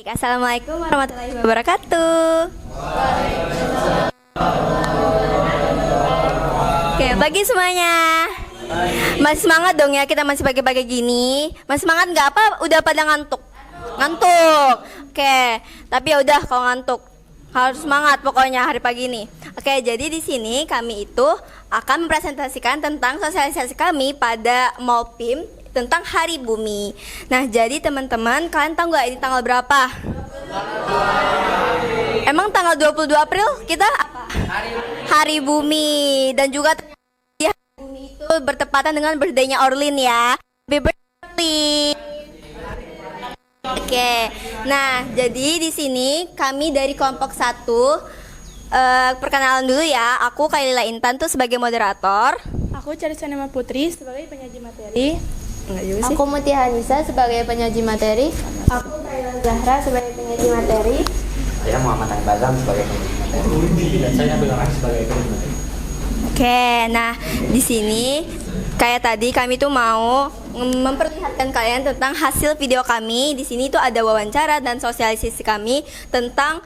Assalamualaikum warahmatullahi wabarakatuh. Oke, pagi semuanya. Masih semangat dong ya, kita masih pagi-pagi gini. Masih semangat nggak apa? Udah pada ngantuk? Ngantuk. Oke, tapi ya udah kalau ngantuk harus semangat pokoknya hari pagi ini. Oke, jadi di sini kami itu akan mempresentasikan tentang sosialisasi kami pada MALPIM tentang Hari Bumi. Nah, jadi teman-teman, kalian tahu nggak ini tanggal berapa? Emang tanggal 22 April kita apa? Hari Bumi. Dan juga Hari Bumi itu bertepatan dengan birthday-nya Orlin ya. Happy birthday. Oke. Nah, jadi di sini kami dari kelompok 1 perkenalan dulu ya. Aku Kailila Intan tuh sebagai moderator. Aku Carissa Nema Putri sebagai penyaji materi. Aku Mutia Hanisa sebagai penyaji materi. Aku Kaila Zahra sebagai penyaji materi. Saya Muhammad Bazam sebagai penyaji materi. Dan saya Nabil Rahman sebagai penyaji materi. Oke, nah di sini kayak tadi kami tuh mau memperlihatkan kalian tentang hasil video kami. Di sini tuh ada wawancara dan sosialisasi kami tentang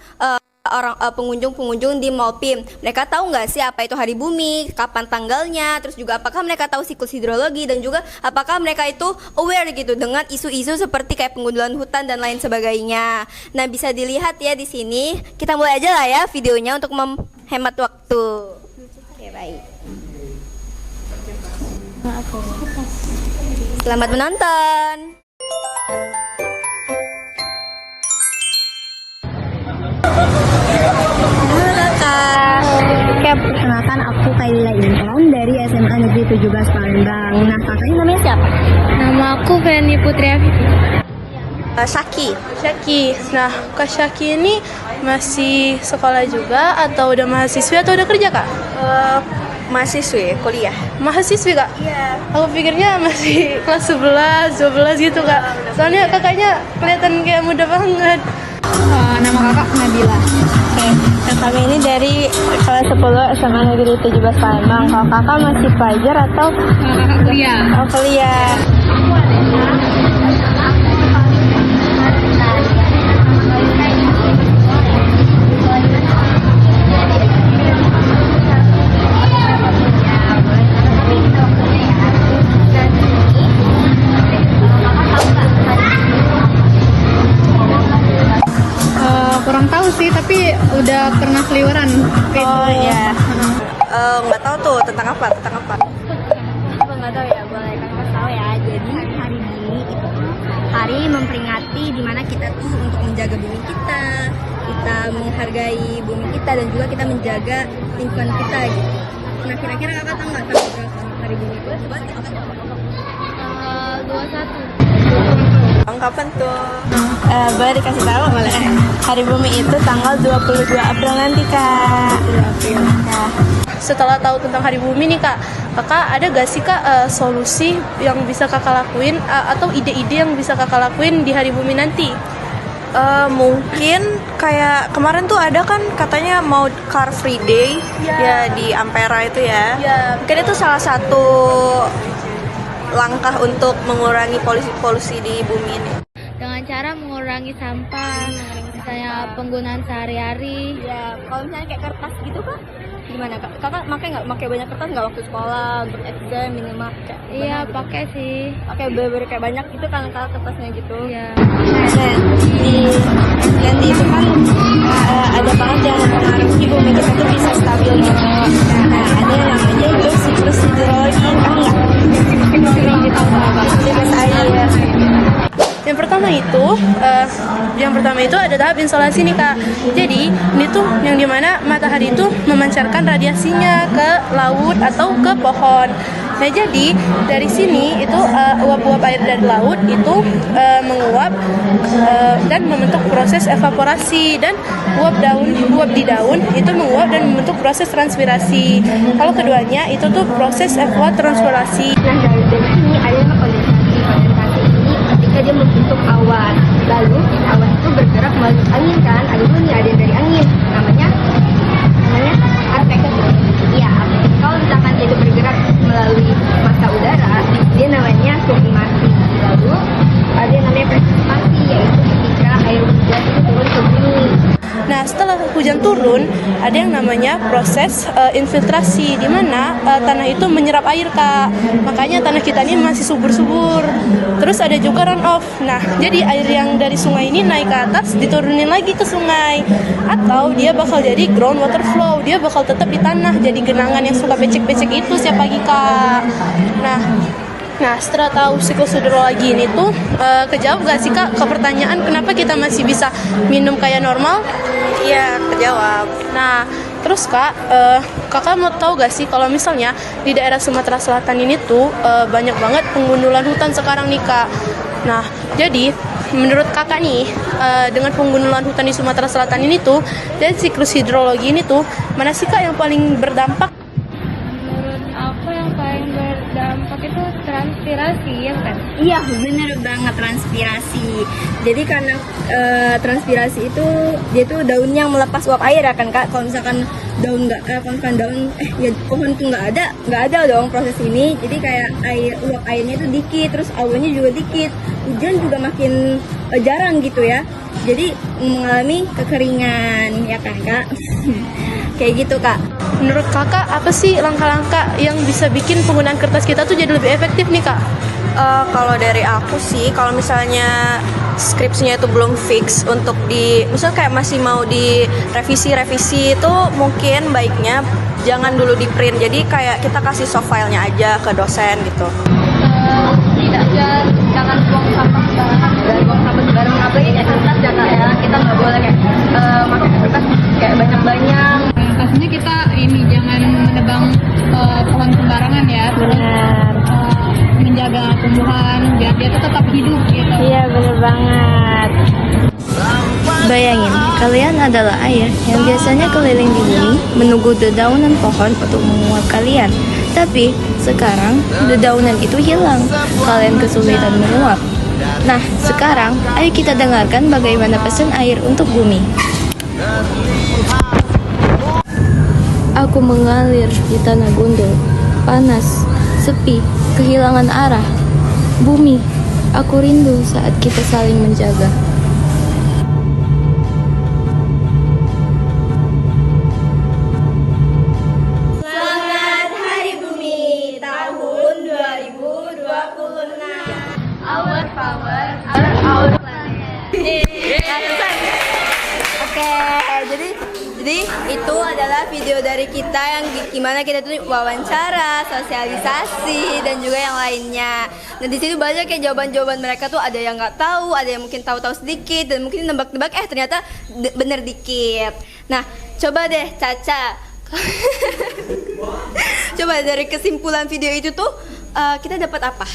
pengunjung-pengunjung di MALPIM. Mereka tahu nggak sih apa itu Hari Bumi, kapan tanggalnya, terus juga apakah mereka tahu siklus hidrologi, dan juga apakah mereka itu aware gitu dengan isu-isu seperti kayak penggundulan hutan dan lain sebagainya. Nah, bisa dilihat ya di sini. Kita mulai aja lah ya videonya untuk menghemat waktu. Oke, baik. Selamat menonton. Oke, perkenalkan aku Kailila Intan dari SMA Negeri 17 Palembang. Nah, kakaknya namanya siapa? Nama aku Feni Putri Afifah. Syaki. Syaki. Nah, Kak Syaki ini masih sekolah juga atau udah mahasiswi atau udah kerja, Kak? Mahasiswi, kuliah. Mahasiswi, Kak? Iya. Aku pikirnya masih kelas 11, 12 gitu, Kak. Soalnya kakaknya kelihatan kayak muda banget. Nama kakak Nabila. Oke, nah kami ini dari kelas 10 SMA Negeri 17 Palembang. Kalau kakak masih pelajar atau Kakak kuliah. oh, kuliah? Kurang tahu sih, tapi udah pernah keliweran. Oh iya. Nggak tahu tuh tentang apa? Aku nggak tahu ya, boleh kan kasih tahu ya. Jadi hari ini itu hari memperingati dimana kita tuh untuk menjaga bumi kita menghargai bumi kita, dan juga kita menjaga lingkungan kita gitu. Nah, kira-kira kakak tahu nggak tanggal berapa hari bumi itu? 21. Kapan tuh? Boleh dikasih tahu? Boleh. Hari Bumi itu tanggal 22 April nanti, Kak. 22 April. Nah. Setelah tahu tentang Hari Bumi nih, Kak, kakak ada gak sih, Kak, solusi yang bisa kakak lakuin atau ide-ide yang bisa kakak lakuin di Hari Bumi nanti? Mungkin kayak kemarin tuh ada kan katanya mau Car Free Day ya di Ampera itu ya. Mungkin itu salah satu langkah untuk mengurangi polusi di bumi ini. Dengan cara mengurangi sampah, misalnya penggunaan sehari-hari. Ya, kalau misalnya kayak kertas gitu, Kak, gimana, Kak? Kakak pakai banyak kertas nggak waktu sekolah untuk exam minimal? Iya, pakai sih. Pakai bener-bener kayak banyak gitu kan Kak, kertasnya gitu. Iya. Dan di itu kan ada banget yang mempengaruhi bumi kita tuh bisa stabil gitu. Nah, ada yang namanya itu siklus hidrologi, tahu nggak? Siklus air. Yang pertama itu ada tahap insolasi nih, Kak. Jadi ini tuh yang dimana matahari itu memancarkan radiasinya ke laut atau ke pohon. Nah, jadi dari sini itu uap-uap air dari laut itu menguap dan membentuk proses evaporasi, dan uap di daun itu menguap dan membentuk proses transpirasi. Kalau keduanya itu tuh proses evapotranspirasi. Nah, dari sini ada yang kondensasi. Kondensasi ini ketika dia membentuk awan, lalu awan itu bergerak melalui angin kan. Ada dulu nih, ada yang dari angin, namanya advektif. Iya, kalau misalkan dia itu bergerak melalui massa udara, dia namanya sublimasi. Lalu ada yang namanya presipitasi, yaitu ketika air hujan itu Nah, setelah hujan turun, ada yang namanya proses infiltrasi, di mana tanah itu menyerap air, Kak. Makanya tanah kita ini masih subur-subur. Terus ada juga runoff. Nah, jadi air yang dari sungai ini naik ke atas, diturunin lagi ke sungai. Atau dia bakal jadi ground water flow, dia bakal tetap di tanah, jadi genangan yang suka becek-becek itu setiap pagi, Kak. Nah, setelah tahu siklus hidrologi ini tuh, kejawab gak sih, Kak, ke pertanyaan kenapa kita masih bisa minum kayak normal? Iya, kejawab. Nah, terus Kak, Kakak mau tahu gak sih kalau misalnya di daerah Sumatera Selatan ini tuh banyak banget penggundulan hutan sekarang nih, Kak. Nah, jadi menurut Kakak nih, dengan penggundulan hutan di Sumatera Selatan ini tuh dan siklus hidrologi ini tuh, mana sih, Kak, yang paling berdampak? Menurut aku yang paling berdampak itu transpirasi, ya kan? Iya, bener banget, transpirasi. Jadi karena transpirasi itu dia tuh daun yang melepas uap air ya kan, Kak. Kalau misalkan daun pohon tuh nggak ada dong proses ini. Jadi kayak uap airnya itu dikit, terus awannya juga dikit. Hujan juga makin jarang gitu ya. Jadi mengalami kekeringan ya kan, Kak. Kayak gitu, Kak. Menurut Kakak, apa sih langkah-langkah yang bisa bikin penggunaan kertas kita tuh jadi lebih efektif nih, Kak? Kalau dari aku sih, kalau misalnya skripsinya itu belum fix untuk misalnya kayak masih mau direvisi itu mungkin baiknya jangan dulu di print. Jadi kayak kita kasih soft filenya aja ke dosen gitu. Jangan buang sampah sembarangan. Jangan buang sampah sembarangan. Apalagi kayak kertas ya, Kak, ya. Kita nggak boleh kayak pakai kertas kayak banyak-banyak. Pastinya kita ini jangan menebang pohon sembarangan ya. Terus menjaga tumbuhan biar dia tuh tetap hidup gitu. Iya, bener banget. Bayangin, kalian adalah air yang biasanya keliling di bumi menunggu dedaunan pohon untuk menguap kalian. Tapi sekarang dedaunan itu hilang, kalian kesulitan menguap. Nah, sekarang ayo kita dengarkan bagaimana pesan air untuk bumi. Aku mengalir di tanah gundul, panas, sepi, kehilangan arah. Bumi, aku rindu saat kita saling menjaga. Selamat Hari Bumi tahun 2026. Our power, our planet. Oke, jadi itu adalah video dari kita yang gimana kita tuh wawancara, sosialisasi dan juga yang lainnya. Nah, di situ banyak kayak jawaban-jawaban mereka tuh ada yang nggak tahu, ada yang mungkin tahu-tahu sedikit dan mungkin nebak-nebak ternyata bener dikit. Nah, coba deh Caca. Coba dari kesimpulan video itu tuh kita dapat apa?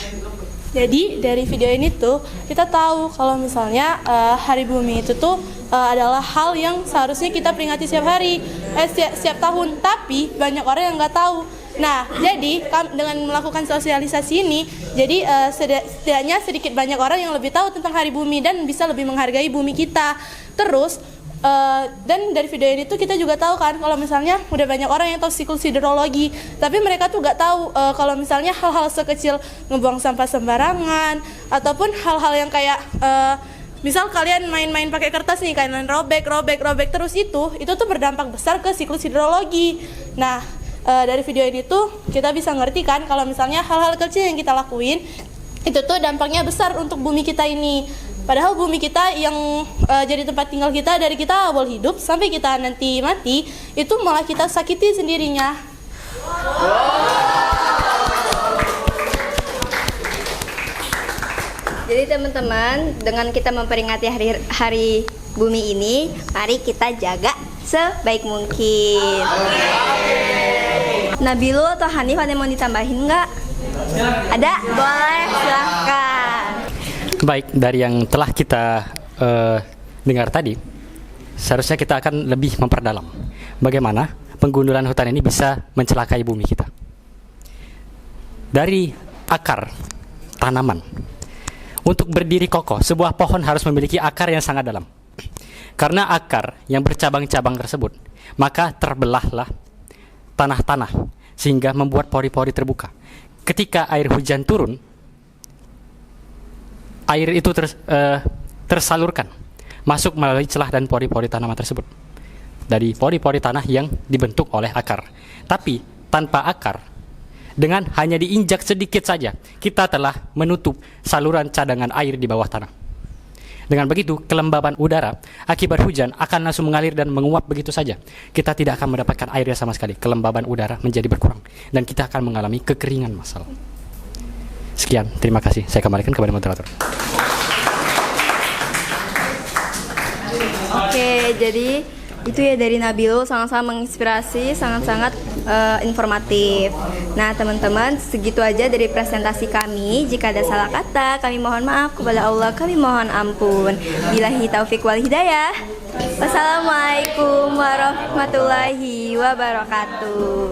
Jadi dari video ini tuh kita tahu kalau misalnya Hari Bumi itu tuh adalah hal yang seharusnya kita peringati setiap hari, setiap tahun. Tapi banyak orang yang nggak tahu. Nah, jadi dengan melakukan sosialisasi ini, jadi setidaknya sedikit banyak orang yang lebih tahu tentang Hari Bumi dan bisa lebih menghargai bumi kita. Terus dan dari video ini tuh kita juga tahu kan kalau misalnya udah banyak orang yang tahu siklus hidrologi, tapi mereka tuh nggak tahu kalau misalnya hal-hal sekecil ngebuang sampah sembarangan ataupun hal-hal yang kayak misal kalian main-main pakai kertas nih, kalian robek terus itu tuh berdampak besar ke siklus hidrologi. Nah, dari video ini tuh kita bisa ngerti kan kalau misalnya hal-hal kecil yang kita lakuin itu tuh dampaknya besar untuk bumi kita ini. Padahal bumi kita yang jadi tempat tinggal kita dari kita awal hidup sampai kita nanti mati, itu malah kita sakiti sendirinya. Jadi teman-teman, dengan kita memperingati hari bumi ini, mari kita jaga sebaik mungkin. Nabilu atau Hanif ada yang mau ditambahin nggak? Ada? Boleh, silahkan. Baik, dari yang telah kita dengar tadi, seharusnya kita akan lebih memperdalam bagaimana penggundulan hutan ini bisa mencelakai bumi kita. Dari akar tanaman, untuk berdiri kokoh, sebuah pohon harus memiliki akar yang sangat dalam. Karena akar yang bercabang-cabang tersebut, maka terbelahlah tanah-tanah sehingga membuat pori-pori terbuka. Ketika air hujan turun, air itu tersalurkan masuk melalui celah dan pori-pori tanaman tersebut. dari pori-pori tanah yang dibentuk oleh akar. Tapi tanpa akar, dengan hanya diinjak sedikit saja, kita telah menutup saluran cadangan air di bawah tanah. Dengan begitu, kelembaban udara akibat hujan akan langsung mengalir dan menguap begitu saja. Kita tidak akan mendapatkan airnya sama sekali. Kelembaban udara menjadi berkurang dan kita akan mengalami kekeringan massal. Sekian, terima kasih. Saya kembalikan kepada moderator. Oke, jadi itu ya dari Nabil, sangat-sangat menginspirasi, sangat-sangat informatif. Nah teman-teman, segitu aja dari presentasi kami. Jika ada salah kata, kami mohon maaf, kepada Allah kami mohon ampun. Billahi taufik wal hidayah. Wassalamualaikum warahmatullahi wabarakatuh.